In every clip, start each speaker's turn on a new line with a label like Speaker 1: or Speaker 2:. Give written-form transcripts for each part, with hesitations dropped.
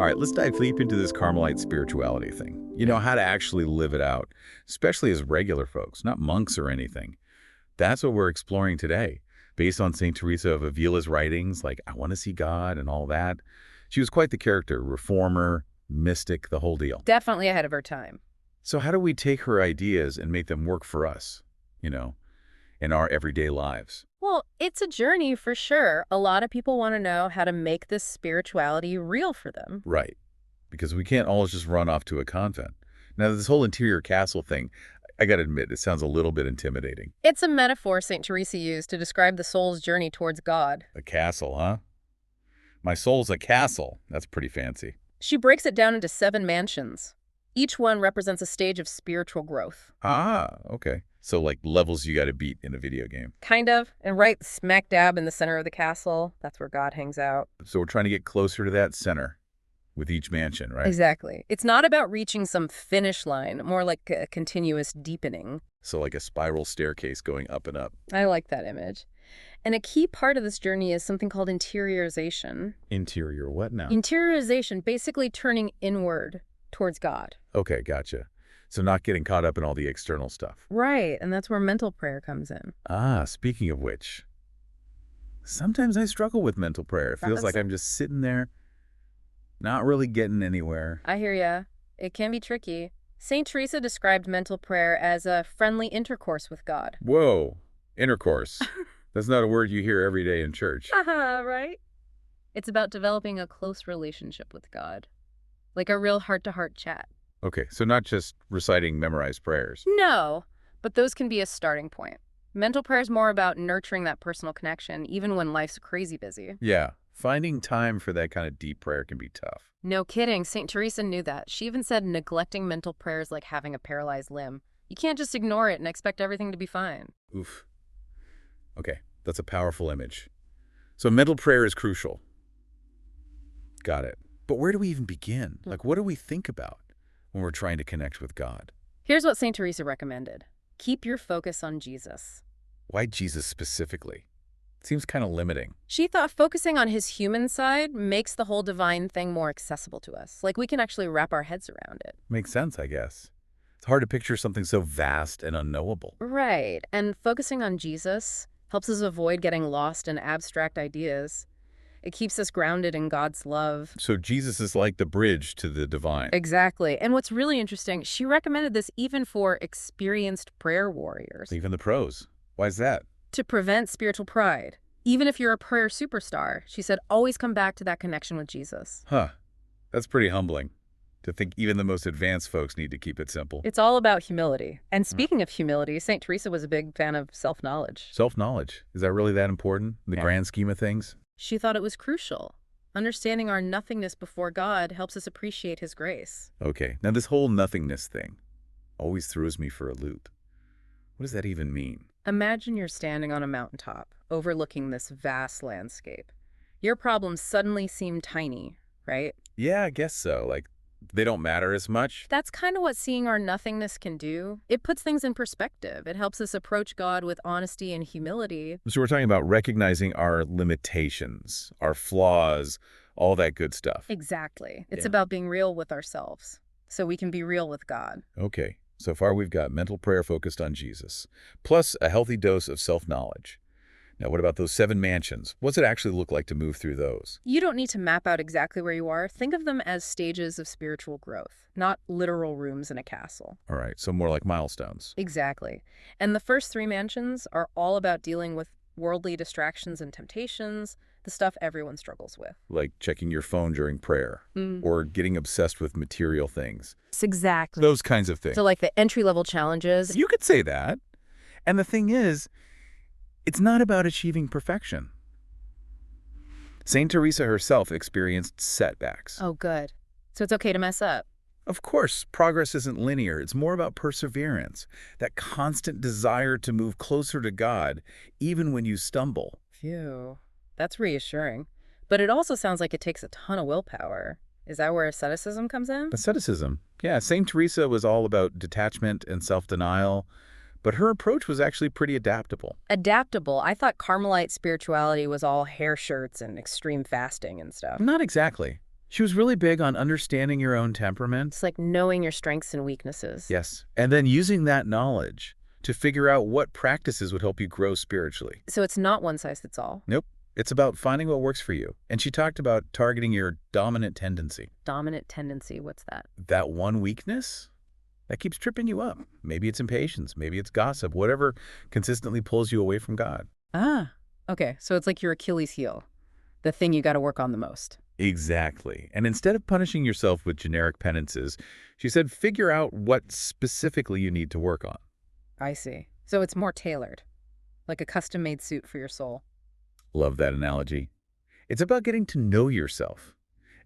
Speaker 1: All right, let's dive deep into this Carmelite spirituality thing. How to actually live it out, especially as regular folks, not monks or anything. That's what we're exploring today, based on St. Teresa of Avila's writings, like I Want to See God and all that. She was quite the character, reformer, mystic, the whole deal.
Speaker 2: Definitely ahead of her time.
Speaker 1: So how do we take her ideas and make them work for us, in our everyday lives?
Speaker 2: Well, it's a journey for sure. A lot of people want to know how to make this spirituality real for them.
Speaker 1: Right, because we can't always just run off to a convent. Now, this whole interior castle thing, I gotta admit, it sounds a little bit intimidating.
Speaker 2: It's a metaphor St. Teresa used to describe the soul's journey towards God.
Speaker 1: A castle, huh? My soul's a castle. That's pretty fancy.
Speaker 2: She breaks it down into 7 mansions. Each one represents a stage of spiritual growth.
Speaker 1: Ah, okay. So like levels you gotta beat in a video game.
Speaker 2: Kind of. And right smack dab in the center of the castle, that's where God hangs out.
Speaker 1: So we're trying to get closer to that center with each mansion, right?
Speaker 2: Exactly. It's not about reaching some finish line, more like a continuous deepening.
Speaker 1: So like a spiral staircase going up and up.
Speaker 2: I like that image. And a key part of this journey is something called interiorization.
Speaker 1: Interior what now?
Speaker 2: Interiorization, basically turning inward towards God.
Speaker 1: Okay, gotcha. So not getting caught up in all the external stuff.
Speaker 2: Right, and that's where mental prayer comes in.
Speaker 1: Ah, speaking of which, sometimes I struggle with mental prayer. It feels like I'm just sitting there, not really getting anywhere.
Speaker 2: I hear ya. It can be tricky. St. Teresa described mental prayer as a friendly intercourse with God.
Speaker 1: Whoa, intercourse. That's not a word you hear every day in church.
Speaker 2: Haha, right? It's about developing a close relationship with God, like a real heart-to-heart chat.
Speaker 1: Okay, so not just reciting memorized prayers.
Speaker 2: No, but those can be a starting point. Mental prayer is more about nurturing that personal connection, even when life's crazy busy.
Speaker 1: Yeah, finding time for that kind of deep prayer can be tough.
Speaker 2: No kidding, St. Teresa knew that. She even said neglecting mental prayer is like having a paralyzed limb. You can't just ignore it and expect everything to be fine.
Speaker 1: Oof. Okay, that's a powerful image. So mental prayer is crucial. Got it. But where do we even begin? Like, what do we think about when we're trying to connect with God?
Speaker 2: Here's what St. Teresa recommended. Keep your focus on Jesus.
Speaker 1: Why Jesus specifically? It seems kind of limiting.
Speaker 2: She thought focusing on his human side makes the whole divine thing more accessible to us. Like we can actually wrap our heads around it.
Speaker 1: Makes sense, I guess. It's hard to picture something so vast and unknowable.
Speaker 2: Right. And focusing on Jesus helps us avoid getting lost in abstract ideas. It keeps us grounded in God's love.
Speaker 1: So Jesus is like the bridge to the divine.
Speaker 2: Exactly. And what's really interesting, she recommended this even for experienced prayer warriors.
Speaker 1: Even the pros. Why is that?
Speaker 2: To prevent spiritual pride. Even if you're a prayer superstar, she said, always come back to that connection with Jesus.
Speaker 1: Huh. That's pretty humbling. To think even the most advanced folks need to keep it simple.
Speaker 2: It's all about humility. And speaking of humility, St. Teresa was a big fan of self-knowledge.
Speaker 1: Self-knowledge. Is that really that important in the grand scheme of things?
Speaker 2: She thought it was crucial. Understanding our nothingness before God helps us appreciate his grace.
Speaker 1: Okay, now this whole nothingness thing always throws me for a loop. What does that even mean?
Speaker 2: Imagine you're standing on a mountaintop, overlooking this vast landscape. Your problems suddenly seem tiny, right?
Speaker 1: Yeah, I guess so. Like, they don't matter as much.
Speaker 2: That's kind of what seeing our nothingness can do. It puts things in perspective. It helps us approach God with honesty and humility.
Speaker 1: So we're talking about recognizing our limitations, our flaws, all that good stuff.
Speaker 2: Exactly. It's about being real with ourselves, so we can be real with God.
Speaker 1: Okay, so far we've got mental prayer focused on Jesus, plus a healthy dose of self-knowledge. Now, what about those 7 mansions? What's it actually look like to move through those?
Speaker 2: You don't need to map out exactly where you are. Think of them as stages of spiritual growth, not literal rooms in a castle.
Speaker 1: All right, so more like milestones.
Speaker 2: Exactly. And the first 3 mansions are all about dealing with worldly distractions and temptations, the stuff everyone struggles with.
Speaker 1: Like checking your phone during prayer, or getting obsessed with material things.
Speaker 2: Exactly.
Speaker 1: Those kinds of things.
Speaker 2: So like the entry-level challenges.
Speaker 1: You could say that. And the thing is, it's not about achieving perfection. St. Teresa herself experienced setbacks.
Speaker 2: Oh, good. So it's okay to mess up.
Speaker 1: Of course, progress isn't linear. It's more about perseverance, that constant desire to move closer to God, even when you stumble.
Speaker 2: Phew. That's reassuring. But it also sounds like it takes a ton of willpower. Is that where asceticism comes in?
Speaker 1: Asceticism. Yeah, St. Teresa was all about detachment and self-denial. But her approach was actually pretty adaptable.
Speaker 2: Adaptable? I thought Carmelite spirituality was all hair shirts and extreme fasting and stuff.
Speaker 1: Not exactly. She was really big on understanding your own temperament.
Speaker 2: It's like knowing your strengths and weaknesses.
Speaker 1: Yes. And then using that knowledge to figure out what practices would help you grow spiritually.
Speaker 2: So it's not one size fits all.
Speaker 1: Nope. It's about finding what works for you. And she talked about targeting your dominant tendency.
Speaker 2: Dominant tendency, what's that?
Speaker 1: That one weakness that keeps tripping you up. Maybe it's impatience. Maybe it's gossip. Whatever consistently pulls you away from God.
Speaker 2: Ah, okay. So it's like your Achilles heel, the thing you got to work on the most.
Speaker 1: Exactly. And instead of punishing yourself with generic penances, she said figure out what specifically you need to work on.
Speaker 2: I see. So it's more tailored, like a custom-made suit for your soul.
Speaker 1: Love that analogy. It's about getting to know yourself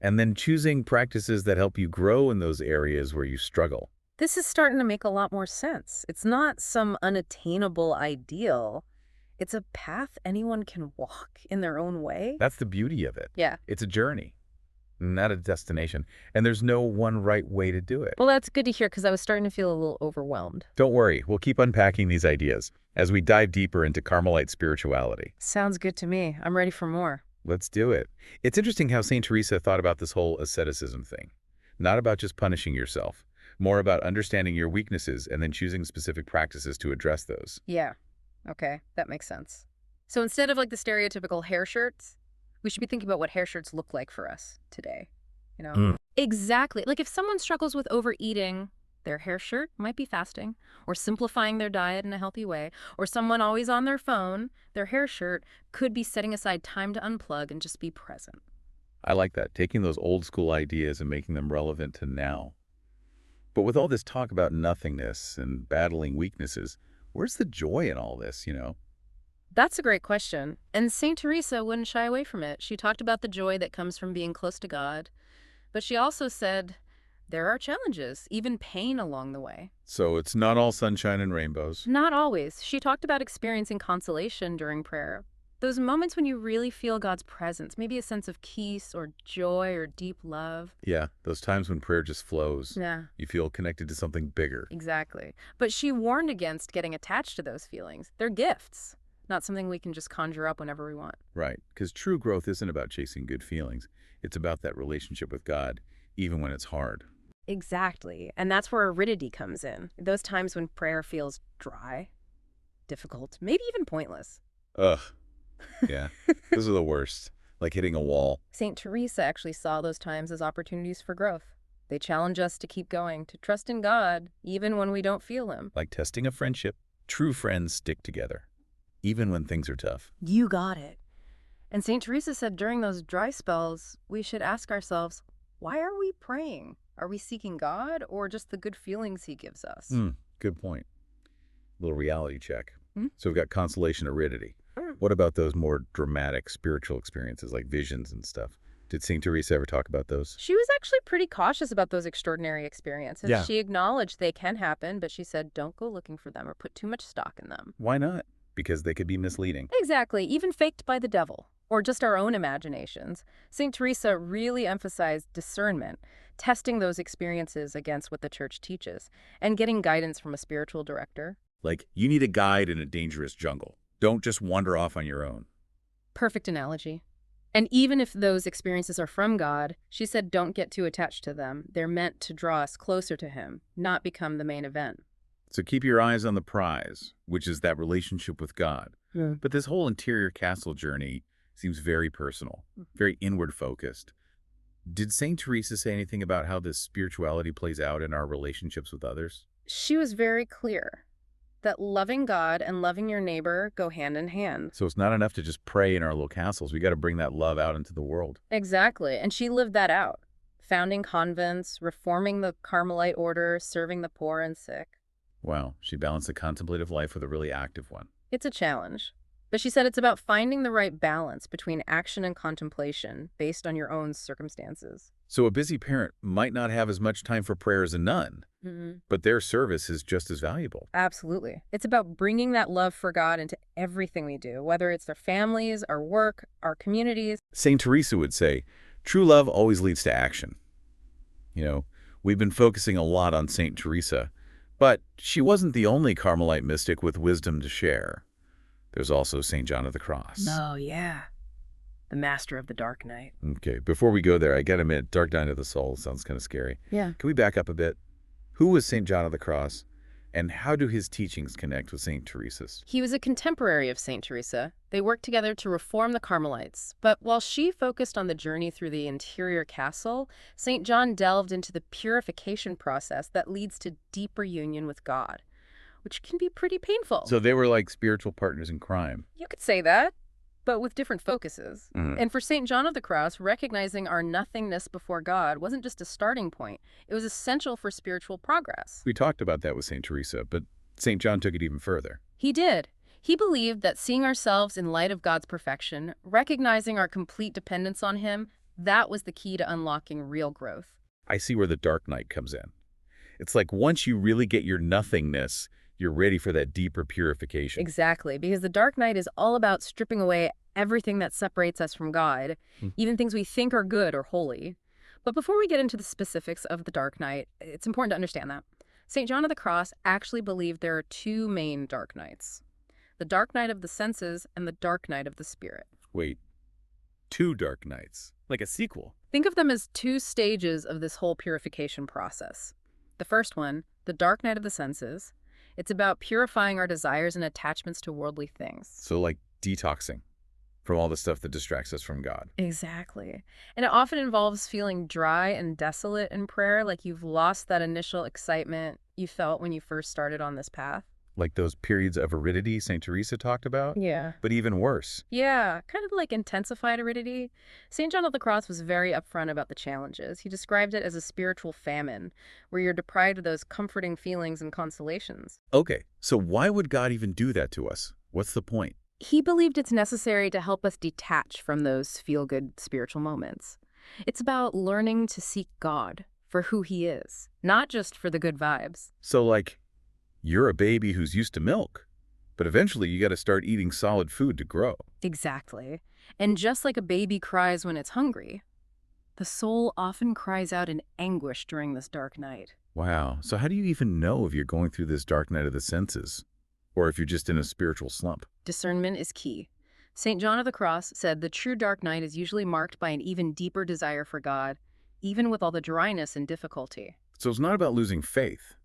Speaker 1: and then choosing practices that help you grow in those areas where you struggle.
Speaker 2: This is starting to make a lot more sense. It's not some unattainable ideal. It's a path anyone can walk in their own way.
Speaker 1: That's the beauty of it.
Speaker 2: Yeah.
Speaker 1: It's a journey, not a destination. And there's no one right way to do it.
Speaker 2: Well, that's good to hear because I was starting to feel a little overwhelmed.
Speaker 1: Don't worry, we'll keep unpacking these ideas as we dive deeper into Carmelite spirituality.
Speaker 2: Sounds good to me. I'm ready for more.
Speaker 1: Let's do it. It's interesting how St. Teresa thought about this whole asceticism thing. Not about just punishing yourself, more about understanding your weaknesses and then choosing specific practices to address those.
Speaker 2: Yeah. Okay, that makes sense. So instead of like the stereotypical hair shirts, we should be thinking about what hair shirts look like for us today. Exactly. Like if someone struggles with overeating, their hair shirt might be fasting, or simplifying their diet in a healthy way, or someone always on their phone, their hair shirt could be setting aside time to unplug and just be present.
Speaker 1: I like that, taking those old school ideas and making them relevant to now. But with all this talk about nothingness and battling weaknesses, where's the joy in all this,
Speaker 2: That's a great question. And St. Teresa wouldn't shy away from it. She talked about the joy that comes from being close to God. But she also said there are challenges, even pain along the way.
Speaker 1: So it's not all sunshine and rainbows.
Speaker 2: Not always. She talked about experiencing consolation during prayer. Those moments when you really feel God's presence, maybe a sense of peace or joy or deep love.
Speaker 1: Yeah, those times when prayer just flows.
Speaker 2: Yeah,
Speaker 1: You feel connected to something bigger.
Speaker 2: exactly. But she warned against getting attached to those feelings. They're gifts, not something we can just conjure up whenever we want.
Speaker 1: Right, because true growth isn't about chasing good feelings. It's about that relationship with God, even when it's hard.
Speaker 2: Exactly. And that's where aridity comes in. Those times when prayer feels dry, difficult, maybe even pointless.
Speaker 1: Ugh. Yeah, those are the worst. Like hitting a wall.
Speaker 2: St. Teresa actually saw those times as opportunities for growth. They challenge us to keep going, to trust in God, even when we don't feel Him.
Speaker 1: Like testing a friendship. True friends stick together, even when things are tough.
Speaker 2: You got it. And St. Teresa said during those dry spells, we should ask ourselves, why are we praying? Are we seeking God or just the good feelings He gives us?
Speaker 1: Good point. Little reality check.
Speaker 2: Hmm?
Speaker 1: So we've got consolation, aridity. What about those more dramatic spiritual experiences like visions and stuff? Did St. Teresa ever talk about those?
Speaker 2: She was actually pretty cautious about those extraordinary experiences.
Speaker 1: Yeah.
Speaker 2: She acknowledged they can happen, but she said don't go looking for them or put too much stock in them.
Speaker 1: Why not? Because they could be misleading.
Speaker 2: Exactly, even faked by the devil or just our own imaginations. St. Teresa really emphasized discernment, testing those experiences against what the church teaches, and getting guidance from a spiritual director.
Speaker 1: Like, you need a guide in a dangerous jungle. Don't just wander off on your own.
Speaker 2: Perfect analogy. And even if those experiences are from God, she said don't get too attached to them. They're meant to draw us closer to Him, not become the main event.
Speaker 1: So keep your eyes on the prize, which is that relationship with God.
Speaker 2: Yeah.
Speaker 1: But this whole interior castle journey seems very personal, very inward focused. Did St. Teresa say anything about how this spirituality plays out in our relationships with others?
Speaker 2: She was very clear that loving God and loving your neighbor go hand in hand.
Speaker 1: So it's not enough to just pray in our little castles. We got to bring that love out into the world.
Speaker 2: Exactly. And she lived that out, founding convents, reforming the Carmelite order, serving the poor and sick.
Speaker 1: Wow, she balanced a contemplative life with a really active one.
Speaker 2: It's a challenge. But she said it's about finding the right balance between action and contemplation based on your own circumstances.
Speaker 1: So a busy parent might not have as much time for prayer as a nun, but their service is just as valuable.
Speaker 2: Absolutely. It's about bringing that love for God into everything we do, whether it's their families, our work, our communities.
Speaker 1: St. Teresa would say, true love always leads to action. We've been focusing a lot on St. Teresa, but she wasn't the only Carmelite mystic with wisdom to share. There's also St. John of the Cross.
Speaker 2: Oh, yeah. the master of the dark night.
Speaker 1: Okay, before we go there, I gotta admit, Dark Night of the Soul sounds kind of scary.
Speaker 2: Yeah.
Speaker 1: Can we back up a bit? Who was St. John of the Cross, and how do his teachings connect with St. Teresa's?
Speaker 2: He was a contemporary of St. Teresa. They worked together to reform the Carmelites. But while she focused on the journey through the interior castle, St. John delved into the purification process that leads to deeper union with God, which can be pretty painful.
Speaker 1: So they were like spiritual partners in crime.
Speaker 2: You could say that, but with different focuses.
Speaker 1: Mhm.
Speaker 2: And for St. John of the Cross, recognizing our nothingness before God wasn't just a starting point. It was essential for spiritual progress.
Speaker 1: We talked about that with St. Teresa, but St. John took it even further.
Speaker 2: He did. He believed that seeing ourselves in light of God's perfection, recognizing our complete dependence on Him, that was the key to unlocking real growth.
Speaker 1: I see where the dark night comes in. It's like once you really get your nothingness, you're ready for that deeper purification.
Speaker 2: Exactly, because the dark night is all about stripping away everything that separates us from God, even things we think are good or holy. But before we get into the specifics of the dark night, it's important to understand that St. John of the Cross actually believed there are two main dark nights: the dark night of the senses and the dark night of the spirit.
Speaker 1: Wait, two dark nights, like a sequel.
Speaker 2: Think of them as two stages of this whole purification process. The first one, the dark night of the senses, it's about purifying our desires and attachments to worldly things.
Speaker 1: So like detoxing from all the stuff that distracts us from God.
Speaker 2: Exactly. And it often involves feeling dry and desolate in prayer, like you've lost that initial excitement you felt when you first started on this path.
Speaker 1: Like those periods of aridity St. Teresa talked about,
Speaker 2: Yeah.
Speaker 1: but even worse.
Speaker 2: Yeah, kind of like intensified aridity. St. John of the Cross was very upfront about the challenges. He described it as a spiritual famine, where you're deprived of those comforting feelings and consolations.
Speaker 1: Okay, so why would God even do that to us? What's the point?
Speaker 2: He believed it's necessary to help us detach from those feel-good spiritual moments. It's about learning to seek God for who He is, not just for the good vibes.
Speaker 1: So like, you're a baby who's used to milk, but eventually you got to start eating solid food to grow.
Speaker 2: Exactly. And just like a baby cries when it's hungry, the soul often cries out in anguish during this dark night.
Speaker 1: Wow, so how do you even know if you're going through this dark night of the senses, or if you're just in a spiritual slump?
Speaker 2: Discernment is key. St. John of the Cross said the true dark night is usually marked by an even deeper desire for God, even with all the dryness and difficulty.
Speaker 1: So it's not about losing faith.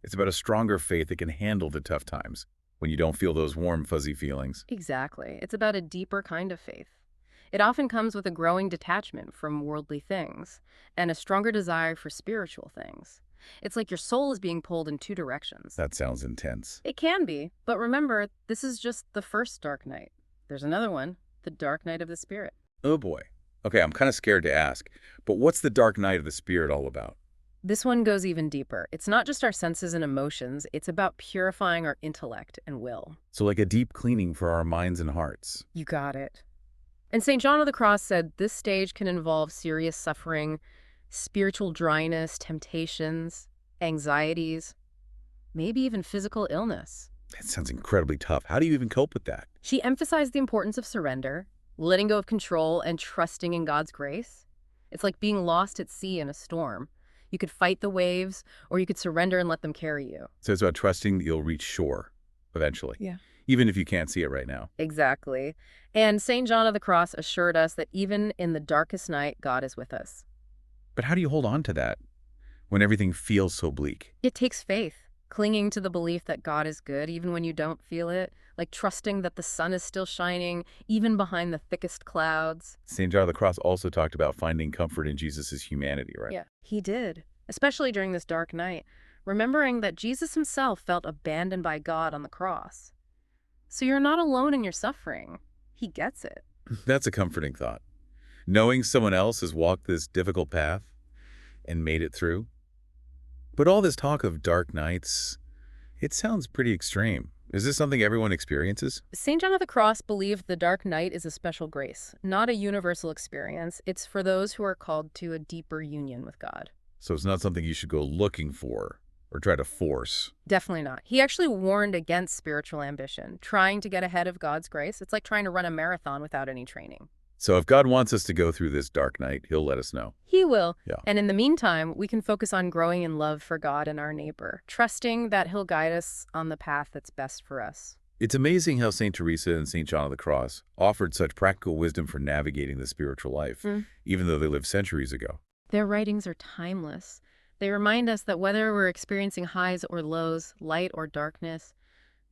Speaker 1: It's about a stronger faith that can handle the tough times when you don't feel those warm, fuzzy feelings.
Speaker 2: Exactly. It's about a deeper kind of faith. It often comes with a growing detachment from worldly things and a stronger desire for spiritual things. It's like your soul is being pulled in two directions.
Speaker 1: That sounds intense.
Speaker 2: It can be, but remember, this is just the first dark night. There's another one, the dark night of the spirit.
Speaker 1: Oh boy. Okay, I'm kind of scared to ask, but what's the dark night of the spirit all about?
Speaker 2: This one goes even deeper. It's not just our senses and emotions, it's about purifying our intellect and will.
Speaker 1: So like a deep cleaning for our minds and hearts.
Speaker 2: You got it. And St. John of the Cross said this stage can involve serious suffering, spiritual dryness, temptations, anxieties, maybe even physical illness.
Speaker 1: That sounds incredibly tough. How do you even cope with that?
Speaker 2: She emphasized the importance of surrender, letting go of control, and trusting in God's grace. It's like being lost at sea in a storm. You could fight the waves, or you could surrender and let them carry you.
Speaker 1: So it's about trusting that you'll reach shore eventually.
Speaker 2: Yeah.
Speaker 1: Even if you can't see it right now.
Speaker 2: Exactly. And St. John of the Cross assured us that even in the darkest night, God is with us.
Speaker 1: But how do you hold on to that when everything feels so bleak?
Speaker 2: It takes faith, clinging to the belief that God is good even when you don't feel it, like trusting that the sun is still shining even behind the thickest clouds.
Speaker 1: St. John of the Cross also talked about finding comfort in Jesus' humanity, right?
Speaker 2: Yeah, he did, especially during this dark night, remembering that Jesus himself felt abandoned by God on the cross. So you're not alone in your suffering. He gets it.
Speaker 1: That's a comforting thought. Knowing someone else has walked this difficult path and made it through. But all this talk of dark nights, it sounds pretty extreme. Is this something everyone experiences?
Speaker 2: St. John of the Cross believed the dark night is a special grace, not a universal experience. It's for those who are called to a deeper union with God.
Speaker 1: So it's not something you should go looking for or try to force.
Speaker 2: Definitely not. He actually warned against spiritual ambition, trying to get ahead of God's grace. It's like trying to run a marathon without any training.
Speaker 1: So if God wants us to go through this dark night, he'll let us know.
Speaker 2: He will.
Speaker 1: Yeah.
Speaker 2: And in the meantime, we can focus on growing in love for God and our neighbor, trusting that he'll guide us on the path that's best for us.
Speaker 1: It's amazing how St. Teresa and St. John of the Cross offered such practical wisdom for navigating the spiritual life, even though they lived centuries ago.
Speaker 2: Their writings are timeless. They remind us that whether we're experiencing highs or lows, light or darkness,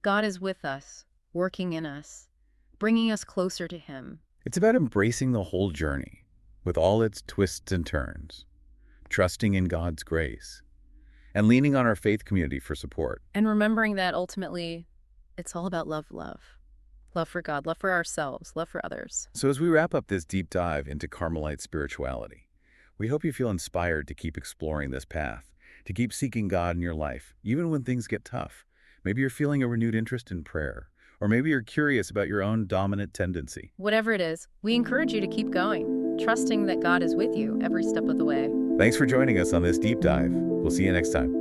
Speaker 2: God is with us, working in us, bringing us closer to Him.
Speaker 1: It's about embracing the whole journey, with all its twists and turns, trusting in God's grace, and leaning on our faith community for support.
Speaker 2: And remembering that ultimately, it's all about love, love. Love for God, love for ourselves, love for others.
Speaker 1: So as we wrap up this deep dive into Carmelite spirituality, we hope you feel inspired to keep exploring this path, to keep seeking God in your life, even when things get tough. Maybe you're feeling a renewed interest in prayer, or maybe you're curious about your own dominant tendency.
Speaker 2: Whatever it is, we encourage you to keep going, trusting that God is with you every step of the way.
Speaker 1: Thanks for joining us on this deep dive. We'll see you next time.